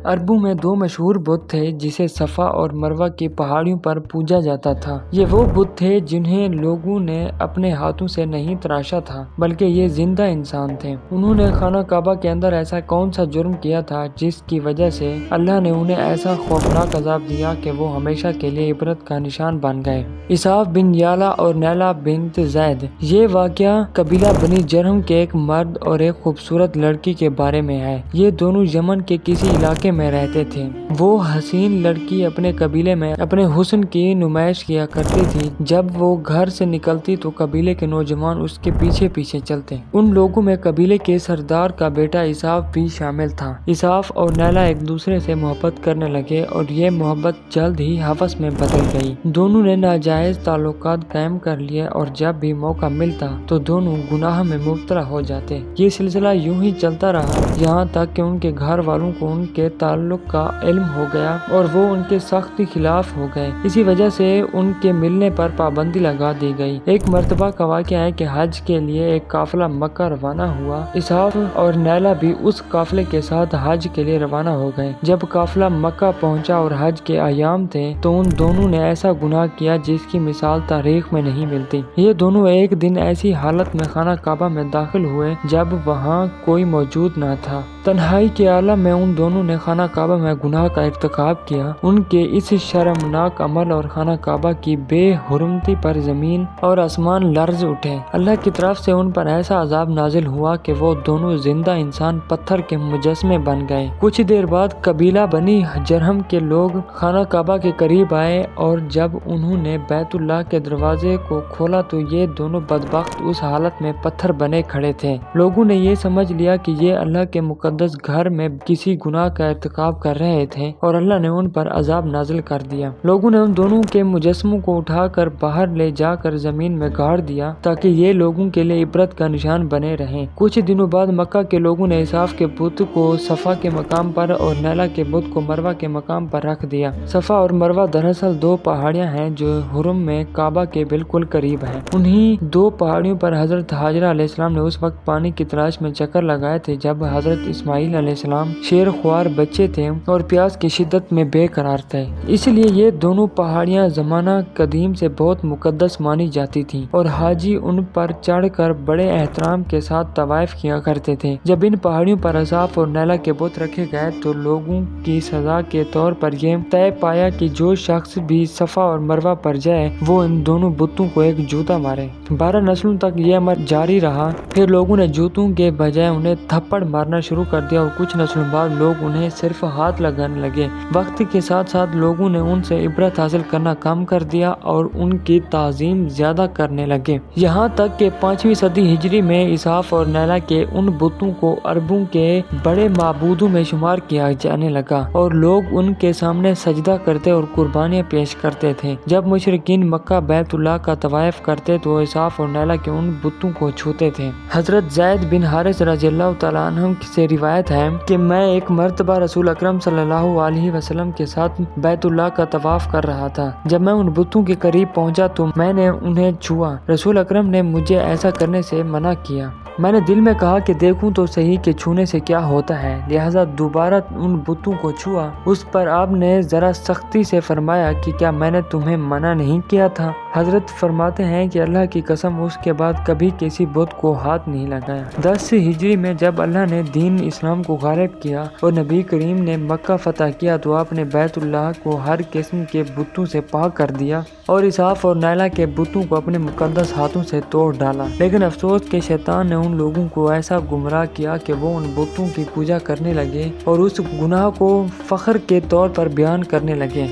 عربوں میں دو مشہور بت تھے جسے صفا اور مروہ کی پہاڑیوں پر پوجا جاتا تھا۔ یہ وہ بت تھے جنہیں لوگوں نے اپنے ہاتھوں سے نہیں تراشا تھا بلکہ یہ زندہ انسان تھے۔ انہوں نے خانہ کعبہ کے اندر ایسا کون سا جرم کیا تھا جس کی وجہ سے اللہ نے انہیں ایسا خوفناک عذاب دیا کہ وہ ہمیشہ کے لیے عبرت کا نشان بن گئے۔ اسحاق بن یالا اور نیلا بنت زید۔ یہ واقعہ قبیلہ بنی جرہم کے ایک مرد اور ایک خوبصورت لڑکی کے بارے میں ہے۔ یہ دونوں یمن کے کسی علاقے میں رہتے تھے۔ وہ حسین لڑکی اپنے قبیلے میں اپنے حسن کی نمائش کیا کرتی تھی۔ جب وہ گھر سے نکلتی تو قبیلے کے نوجوان اس کے پیچھے پیچھے چلتے۔ ان لوگوں میں قبیلے کے سردار کا بیٹا اسحاق بھی شامل تھا۔ اسحاق اور نیلا ایک دوسرے سے محبت کرنے لگے اور یہ محبت جلد ہی ہوس میں بدل گئی۔ دونوں نے ناجائز تعلقات قائم کر لیے اور جب بھی موقع ملتا تو دونوں گناہ میں مبتلا ہو جاتے۔ یہ سلسلہ یوں ہی چلتا رہا یہاں تک کہ ان کے گھر والوں کو ان کے تعلق کا علم ہو گیا اور وہ ان کے سخت خلاف ہو گئے۔ اسی وجہ سے ان کے ملنے پر پابندی لگا دی گئی۔ ایک مرتبہ کا واقعہ ہے کہ حج کے لیے ایک قافلہ مکہ روانہ ہوا۔ اسحاق اور نیلا بھی اس قافلے کے ساتھ حج کے لیے روانہ ہو گئے۔ جب قافلہ مکہ پہنچا اور حج کے ایام تھے تو ان دونوں نے ایسا گناہ کیا جس کی مثال تاریخ میں نہیں ملتی۔ یہ دونوں ایک دن ایسی حالت میں خانہ کعبہ میں داخل ہوئے جب وہاں کوئی موجود نہ تھا۔ تنہائی کے عالم میں ان دونوں نے خانہ کعبہ میں گناہ کا ارتکاب کیا۔ ان کے اس شرمناک عمل اور خانہ کعبہ کی بے حرمتی پر زمین اور آسمان لرز اٹھے۔ اللہ کی طرف سے ان پر ایسا عذاب نازل ہوا کہ وہ دونوں زندہ انسان پتھر کے مجسمے بن گئے۔ کچھ دیر بعد قبیلہ بنی جرہم کے لوگ خانہ کعبہ کے قریب آئے اور جب انہوں نے بیت اللہ کے دروازے کو کھولا تو یہ دونوں بدبخت اس حالت میں پتھر بنے کھڑے تھے۔ لوگوں نے یہ سمجھ لیا کہ یہ اللہ کے مقدس گھر میں کسی گناہ کا ارتکاب کر رہے تھے اور اللہ نے ان پر عذاب نازل کر دیا۔ لوگوں نے ان دونوں کے مجسموں کو اٹھا کر باہر لے جا کر زمین میں گاڑ دیا تاکہ یہ لوگوں کے لیے عبرت کا نشان بنے رہیں۔ کچھ دنوں بعد مکہ کے لوگوں نے اسحاق کے بت کو صفا کے مقام پر اور نیلا کے بت کو مروہ کے مقام پر رکھ دیا۔ صفا اور مروہ دراصل دو پہاڑیاں ہیں جو حرم میں کعبہ کے بالکل قریب ہیں۔ انہی دو پہاڑیوں پر حضرت ہاجرہ علیہ السلام نے اس وقت پانی کی تلاش میں چکر لگائے تھے جب حضرت اسماعیل علیہ السلام شیر خوار بچے تھے اور پیاس کی شدت میں بے قرار تھے۔ اس لیے یہ دونوں پہاڑیاں زمانہ قدیم سے بہت مقدس مانی جاتی تھیں اور حاجی ان پر چڑھ کر بڑے احترام کے ساتھ طواف کیا کرتے تھے۔ جب ان پہاڑیوں پر اسحاق اور نیلا کے بت رکھے گئے تو لوگوں کی سزا کے طور پر یہ طے پایا کہ جو شخص بھی صفا اور مروہ پر جائے وہ ان دونوں بتوں کو ایک جوتا مارے۔ 12 نسلوں تک یہ امر جاری رہا۔ پھر لوگوں نے جوتوں کے بجائے انہیں تھپڑ مارنا شروع کر دیا اور کچھ نسلوں بعد لوگ انہیں صرف ہاتھ لگانے لگے۔ وقت کے ساتھ ساتھ لوگوں نے ان سے عبرت حاصل کرنا کم کر دیا اور ان کی تعظیم زیادہ کرنے لگے، یہاں تک کہ 5ویں صدی ہجری میں اسحاق اور نیلا کے ان بتوں کو عربوں کے بڑے معبودوں میں شمار کیا جانے لگا اور لوگ ان کے سامنے سجدہ کرتے اور قربانیاں پیش کرتے تھے۔ جب مشرکین مکہ بیت اللہ کا طواف کرتے تو اسحاق اور نیلا کے ان بتوں کو چھوتے تھے۔ حضرت زید بن حارث رضی اللہ تعالیٰ عنہ سے روایت ہے کہ میں ایک مرتبہ رسول اکرم صلی اللہ علیہ وسلم کے ساتھ بیت اللہ کا طواف کر رہا تھا۔ جب میں ان بتوں کے قریب پہنچا تو میں نے انہیں چھوا۔ رسول اکرم نے مجھے ایسا کرنے سے منع کیا۔ میں نے دل میں کہا کہ دیکھوں تو صحیح کہ چھونے سے کیا ہوتا ہے، لہٰذا دوبارہ ان بتوں کو چھوا۔ اس پر آپ نے ذرا سختی سے فرمایا کہ کیا میں نے تمہیں منع نہیں کیا تھا؟ حضرت فرماتے ہیں کہ اللہ کی قسم اس کے بعد کبھی کسی بت کو ہاتھ نہیں لگایا۔ 10 ہجری میں جب اللہ نے دین اسلام کو غالب کیا اور نبی کریم نے مکہ فتح کیا تو آپ نے بیت اللہ کو ہر قسم کے بتوں سے پاک کر دیا اور اسحاق اور نیلا کے بتوں کو اپنے مقدس ہاتھوں سے توڑ ڈالا۔ لیکن افسوس کہ شیطان نے ان لوگوں کو ایسا گمراہ کیا کہ وہ ان بتوں کی پوجا کرنے لگے اور اس گناہ کو فخر کے طور پر بیان کرنے لگے۔